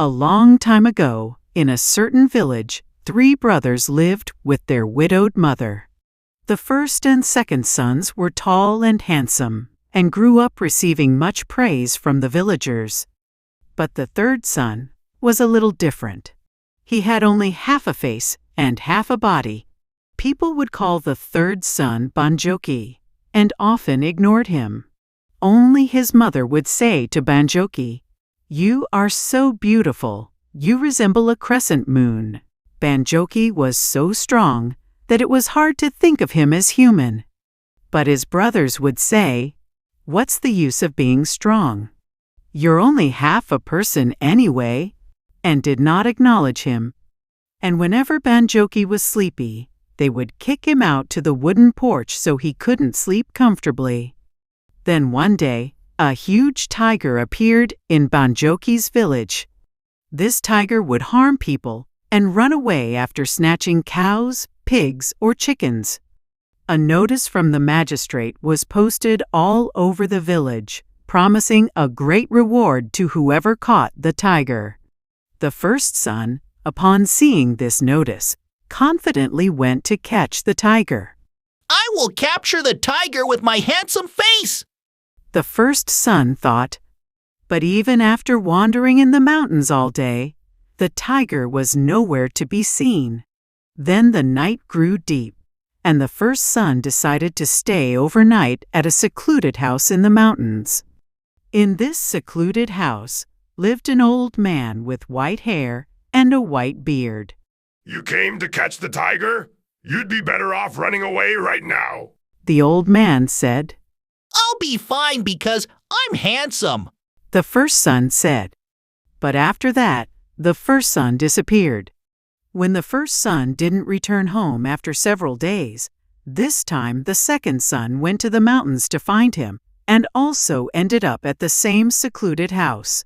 A long time ago, in a certain village, 3 brothers lived with their widowed mother. The first and second sons were tall and handsome, and grew up receiving much praise from the villagers. But the third son was a little different. He had only half a face and half a body. People would call the third son Banjoki, and often ignored him. Only his mother would say to Banjoki, "You are so beautiful, you resemble a crescent moon." Banjoki was so strong that it was hard to think of him as human. But his brothers would say, "What's the use of being strong? You're only half a person anyway," and did not acknowledge him. And whenever Banjoki was sleepy, they would kick him out to the wooden porch so he couldn't sleep comfortably. Then one day, a huge tiger appeared in Banjoki's village. This tiger would harm people and run away after snatching cows, pigs, or chickens. A notice from the magistrate was posted all over the village, promising a great reward to whoever caught the tiger. The first son, upon seeing this notice, confidently went to catch the tiger. "I will capture the tiger with my handsome face," the first son thought. But even after wandering in the mountains all day, the tiger was nowhere to be seen. Then the night grew deep, and the first son decided to stay overnight at a secluded house in the mountains. In this secluded house lived an old man with white hair and a white beard. "You came to catch the tiger? You'd be better off running away right now," the old man said. "I'll be fine because I'm handsome," the first son said. But after that, the first son disappeared. When the first son didn't return home after several days, this time the second son went to the mountains to find him, and also ended up at the same secluded house.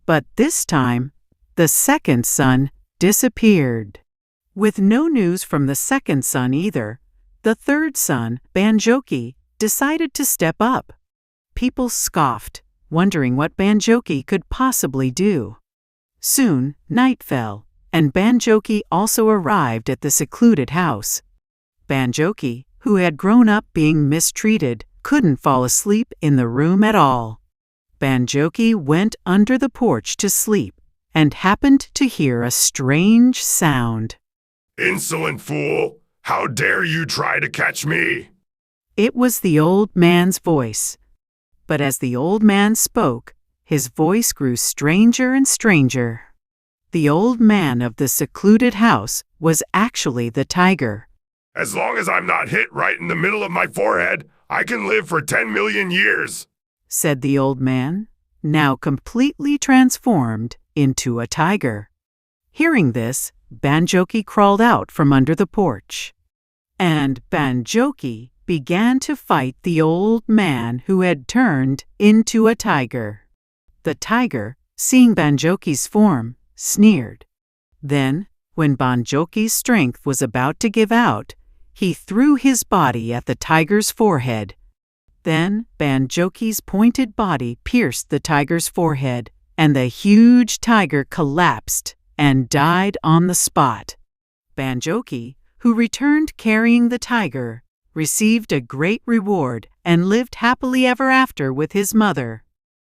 But this time, the second son disappeared. With no news from the second son either, the third son, Banjoki, decided to step up. People scoffed, wondering what Banjoki could possibly do. Soon, night fell, and Banjoki also arrived at the secluded house. Banjoki, who had grown up being mistreated, couldn't fall asleep in the room at all. Banjoki went under the porch to sleep and happened to hear a strange sound. "Insolent fool! How dare you try to catch me?" It was the old man's voice. But as the old man spoke, his voice grew stranger and stranger. The old man of the secluded house was actually the tiger. "As long as I'm not hit right in the middle of my forehead, I can live for 10 million years," said the old man, now completely transformed into a tiger. Hearing this, Banjoki crawled out from under the porch. And Banjoki began to fight the old man who had turned into a tiger. The tiger, seeing Banjoki's form, sneered. Then, when Banjoki's strength was about to give out, he threw his body at the tiger's forehead. Then Banjoki's pointed body pierced the tiger's forehead, and the huge tiger collapsed and died on the spot. Banjoki, who returned carrying the tiger, received a great reward and lived happily ever after with his mother.